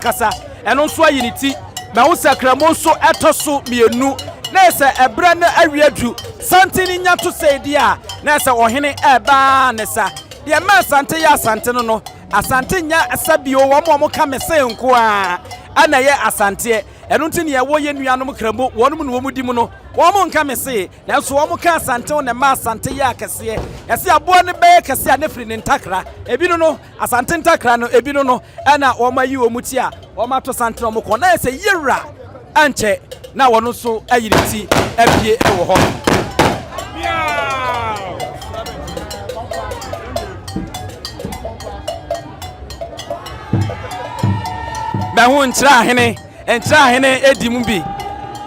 kasa eno nso ayiniti ma wo sakramo nso etoso mienu na se ebra na awiadu santini nya to sedi a na se ohene eba ne sa de ma asante ya asante no asante nya asabio wo mo ka mese nko a ana ye asante eno ntini ye wo ye nuanom kramo wonum no mu di mu no wo mo nka mese na so wo mo ka asante wo ne ma asante ya kase ese abo ne be kase a ne firi ne ntakra ebi no asante ntakra no ebi no ana wo ma yi wo mu ti a wo ma to sante no mo ko na ese yira anche na wono so ayiriti abie wo ho ba hu nchira hene edimu bi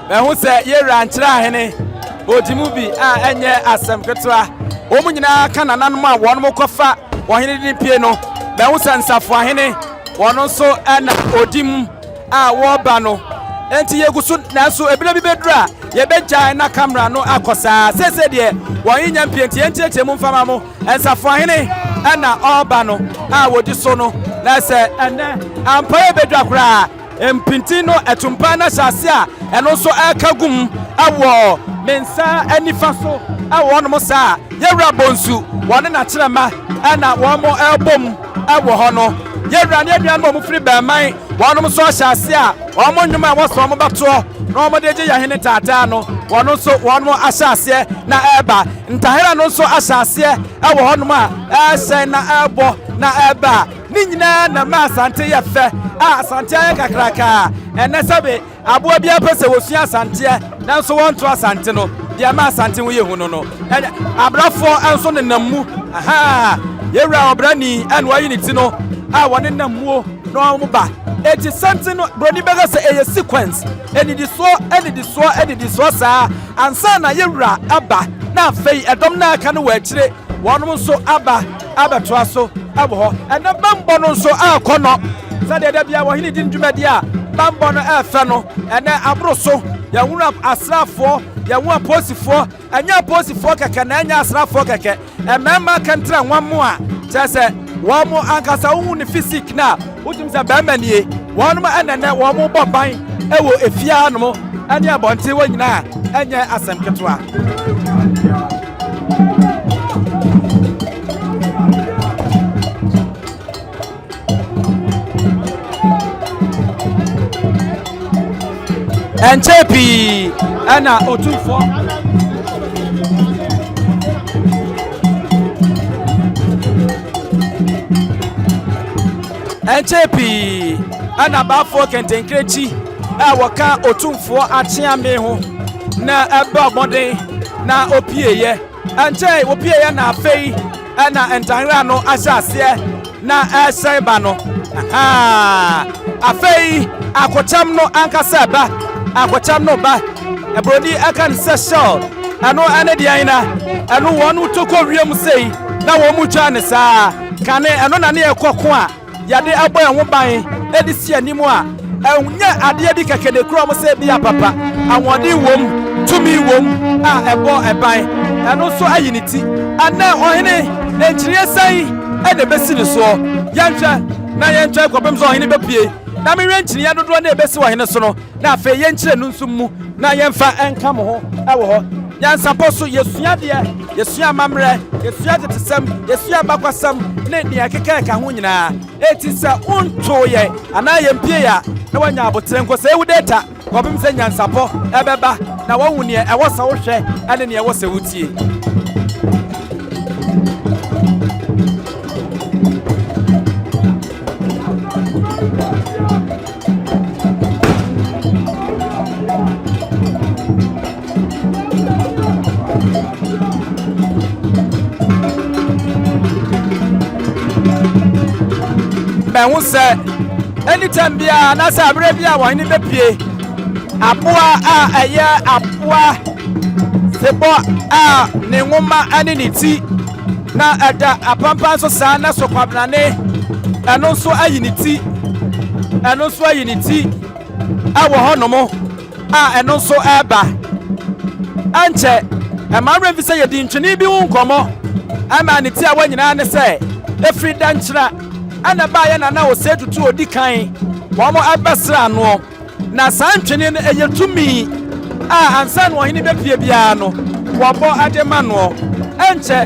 ba hu se yera nchira hene odimu bi a enye asem ketwa wo munyina kana nanom a wono kofa wo hene din pie no ba hu se nsafo hene wono so ana odim a wo ba no enti yegusu na so ebile bi bedura ye begya na camera no akosa sese de wo yinya mpienti enti mu mfama mo ensafo hene ana oba no a wodi so no na se ene ampa bedura kura empinti no etumpa na hyase a eno so akagum awo mensa anifa so awo no sa yewra bonsu wone na kyerema ana wo mo elbom awo ho no yewra ne aduan mo firi baman wonom so hyase a wo mo nwuma wo so mo bato no mo de je yahene tata no wono so wonom ahyase na eba ntahera no so ahyase awo ho no a ehye na ebo na eba ni nyina na ma asante ye fe asante ye kakraka ene sabe aboa bia pese wosua asante na so wonto asante no dia ma asante wo ye hu no abrafo enso ne nammu aha yewra obrani anu ayiniti no a wone nammuo no mo ba eti sante no broni bega se eye sequence enidi so sa ansa na yewra aba na fei edom na aka no wa akire wonom so aba abatoa so abo ho ene bambo no so akono sade da bia wo hini din dwumadi a bambo no efe no ene abro so ya wura asrafo ya wura posifo anya posifo keke na anya asrafo keke emema kantra nwamo a chese wo mo ankasa wu ni physics na utum se bamba nie wonum enene wo mo boban ewo efia no ane abonte wo nyina enye asem ketwa Enchepi ana Otumfuo Enchepi ana bafo kentenkrechi woka Otumfuo achiame ho na eba oboden na opieye enche opieye na afei ana entanra no ahyase na eseba no afei akocham no ankasa ba akwacham no ba ebrodi akan seshal ano ane di aina ano wonu toko wiem sei na wo mu twa ne saa kane ano na ne ekoko a yade abo enwo ban edi si animu a enya ade di kekede kro mo se bia papa awode wom tumi wom a ebo eban ano so ayiniti ana ohene enchire sai ene besi ne so yanhwa na yanhwa kwabem so ohene bepie na me renchiri ya dodo na ebesi wo hene so no na afa ye nchire nu nsum mu na yemfa enka mo ho ewo ho yansapo so yesua de yesua mamre yesua tetesem yesua bakwasam ne ne akeka ka ho nyina etisa unto ye ana yempie ya na wanya abotre nko se ewu data kwabem se yansapo ebeba na wawu ne ewo sa wo hwe ane ne ewo se wutie Ben who said anytime bia na sa abre bia wo ni bepie aboa a eya aboa sebo a ne nwoma ane ne ti na ada apampa so sa na so kwabrane eno so ayiniti awo honomo a eno so eba anche amare bi se yedi ntwene bi hu nkomo ama ne ti a wanyina ne se efri danchira ana ba ya na Osei Tutu odi kan wɔn abɛsra no na saa ntwene no ɛyɛ tumi a ansa no ɔhene bɛpie biara no wɔbɔ ade ma no ɛnkyɛ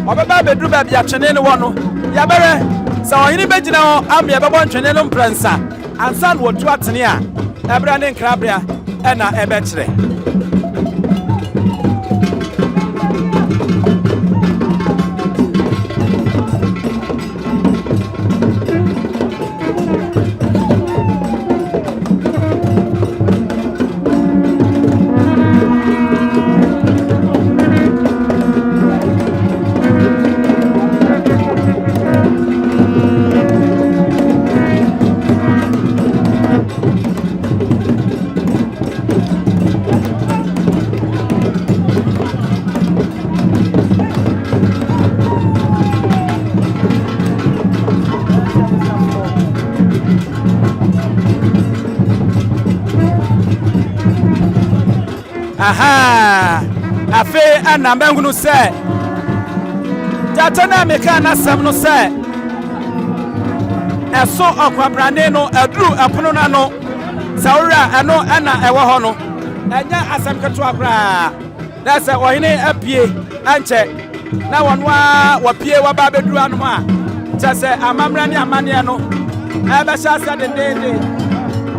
ɔbɛba abɛduru baabi atwene no wɔ no yɛbɛrɛ sɛ ɔhene bɛgyina hɔ ama yɛbɛbɔ ntwene no mprɛnsa ansa no wɔtu atene a ɛbrɛ ne nkrabea ɛna ɛbɛkyerɛ. Aha, afe ana mbengunu se jatona meka na sam no se eso okwabrane no aduru apono na no sawura eno ana ewo ho no enya asam keto akra da se ohine apie anche na wonwa wapie waba beduru anu a che se amamra ne amane no ebe sha sa dendende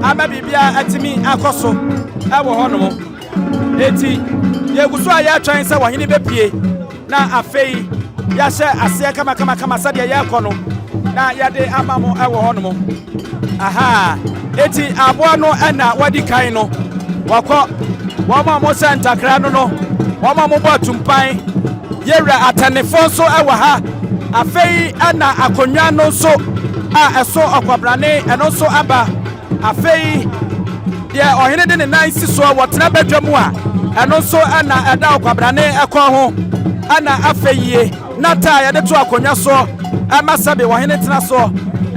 ama bibia atimi akoso ewo ho no eti yeguso aya twan se wahene bepie na afei ya hye ase kama sade ya kono na yade amamo ewo hono aha eti abo no na wadi kan no wakọ woma mo sentakra no woma mo botumpan yewra atanefo so ewo ha afei na akonwa no so a eso okwabrane eno so aba afei ye ohene de ne nan si so wotena badwamu a eno so ana eda okwabrane ekon ho ana afeye nata ye de to akonwa so amasabe ohene tena so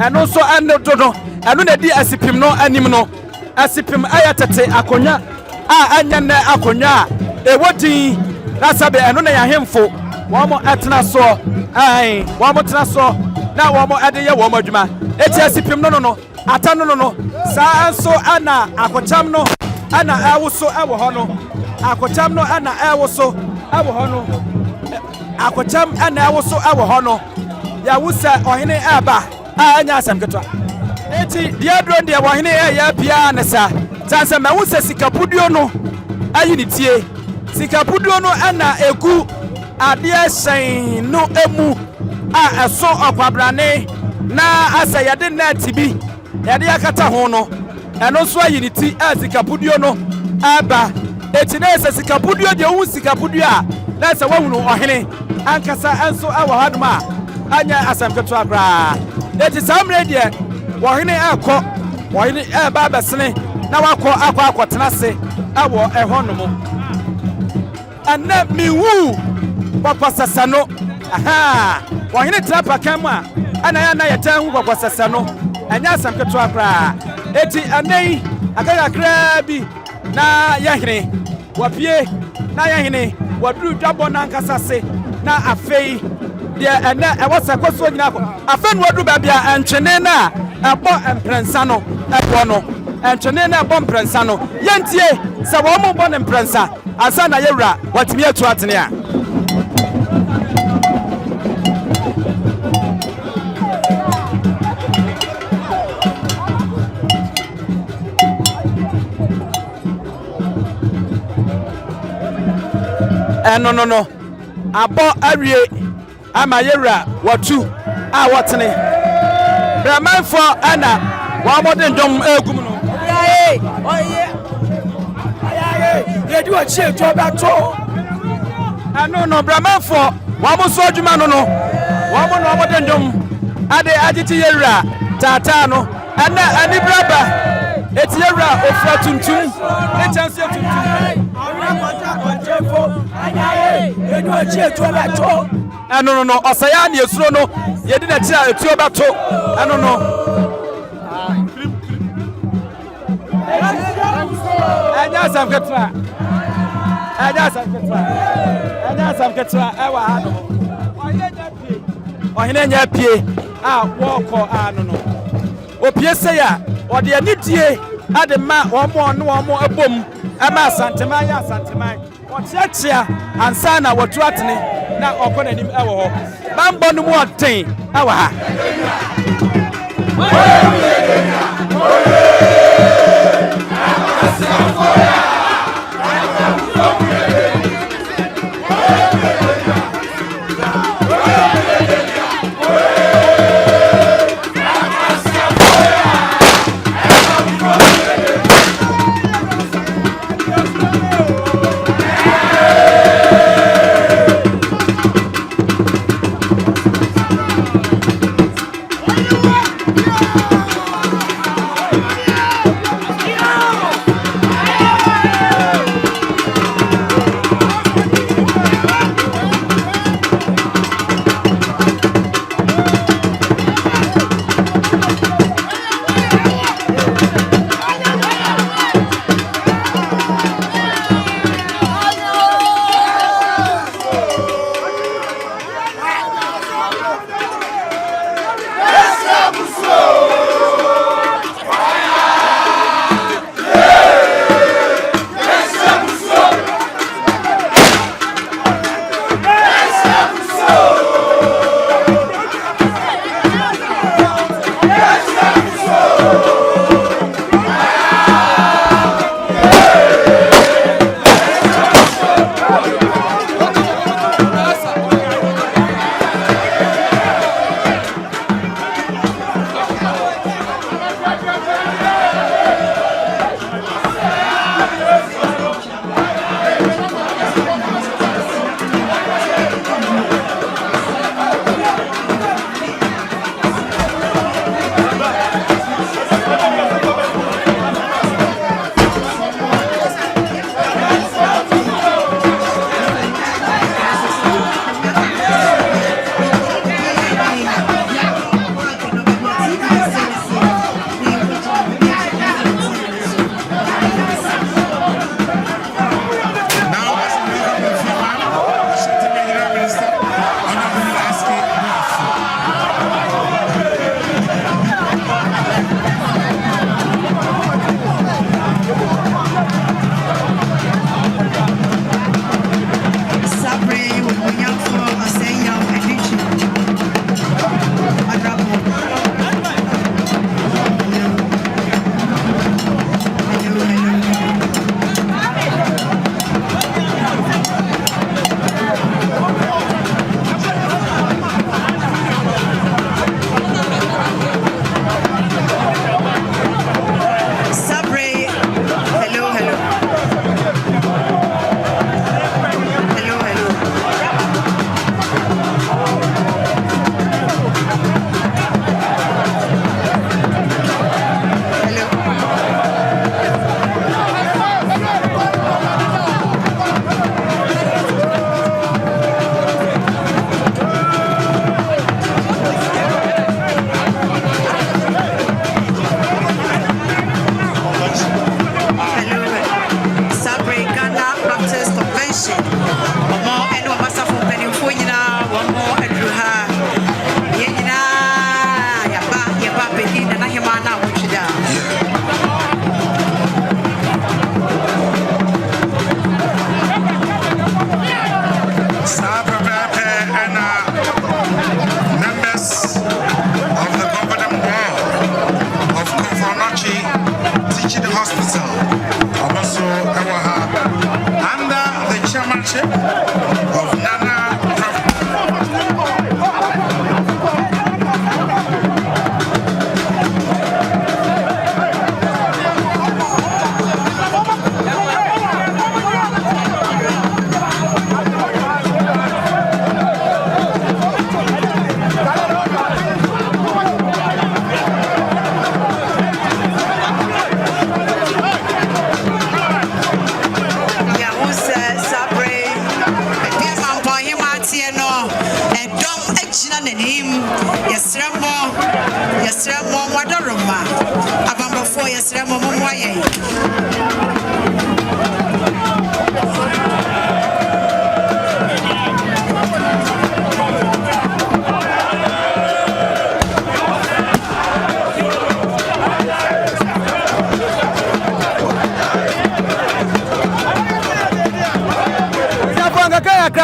eno so eno dodo eno na di asipim no anim no asipim ayatete akonwa a anya na akonwa ewodin nasabe eno na yahemfo womo etena so ai womo tena so na womo ade ye womo adwuma eti asipim no ata no saa so ana akocham no ana awuso ewo ho no akocham no ana awuso ewo ho no akocham ana awuso ewo ho no ya wusa ohene aba anya asam ketwa eti diadro de ohene ya bia ne sa tanse ma wusa sikapuduo no ayi ni tie sikapuduo no ana egu ade asen no emu a eso okwabrane na asa yade na tibi yade yakata ho no eno so ayi ni ti sikapuduo no aba eti na esa sikapuduo de wu sikapuduo a na esa wahunu ohene ankasa enso awo haduma anya asam keto akra eti samre de ohene akọ ohene Baaba sene na wakọ akọ tenase awo ehonomo anna miwu papasasa no aha ohene trapa kama ana ya na yetan hu papasasa no anya asam keto akra eti anei agaga kra bi na yahene wapie na yahene waduru dwabo na nkasase na afei de ena ewasa kwaso nyina ko afei wadu ba bia antwene na abo emprensa no ebo no antwene na abo emprensa no yentie se wo mo bo ne emprensa asa na yewura watimi atu atene a no abo awie ama yewura watu a wotene bramanfo ana wa modern dom egum no oye ye di wa chie to ba to no bramanfo wa mo so adwuma no wa mo no modern dom ade agiti yewura tata no ana ani braba eti yewura ofra tuntum e chance tuntum no osaya na esuro no yedi na tira etuo bato no anya sam ketra ewa ha no ohene nya pie a woko no opie se ya or the Anidie at the man or more a boom. Ama Asantehene ya Asantehene. Otiatia ansana watuatene na okona nim ewo ho. Bambo no mu oten awa ha.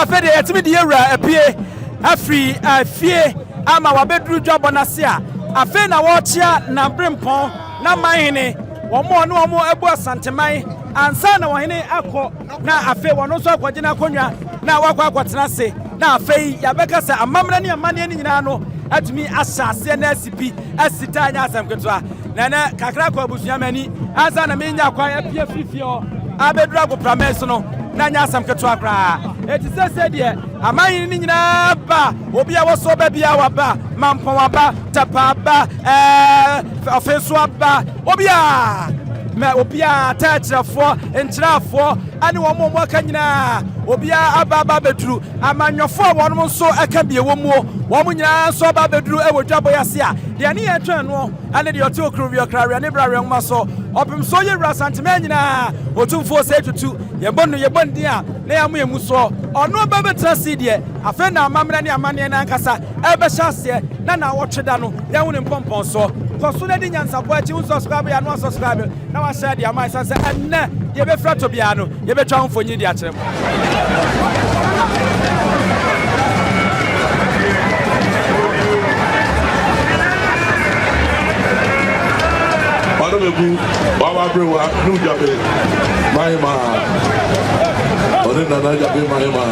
na fe de yetimi de yewura apie afri afie ama wabeduru dwabo na se a afe na wo chia na brempon na manhene womo no womo ebu asanteman ansa na wohene akọ na afe wono so akọgina konwa na wakọ akọtena se na afe yabeka se amamra ne amane ni nyina no atumi asase na asipi asita anya asamketoa na na kakra ko abusuamani ansa na menya kwa apie fifio abedura go prameso no na nya asamketoa kra eti sese de amanyi ni nyina ba obi a woso ba bia waba mampon waba tapa ba ofeso aba obi a me obi a tachirafo enchirafo ani wo mo aka nyina obi a aba beduru amanyofo wonum so aka bie wo mu wo mu nyina so aba beduru ewodwabo yase a de ne yetwen no ane de ote okru bi okra ne bra nwoma so opim so ye Asantehene nyina Otumfuo se Tutu yebon dia na yamu emu so ono ba betrasi de afa na amamra ne amane na nkasa ebe hyase na wotweda no ya hu ne mpompon so koso na di nyansabo achi hu subscribe ya no subscribe na wa share dia mai sanse enne ye be fra to bia no ye be twa mfonyi di akyerem Baaba Baaba brewa nu jabe mai ma ore nana jabe mai ma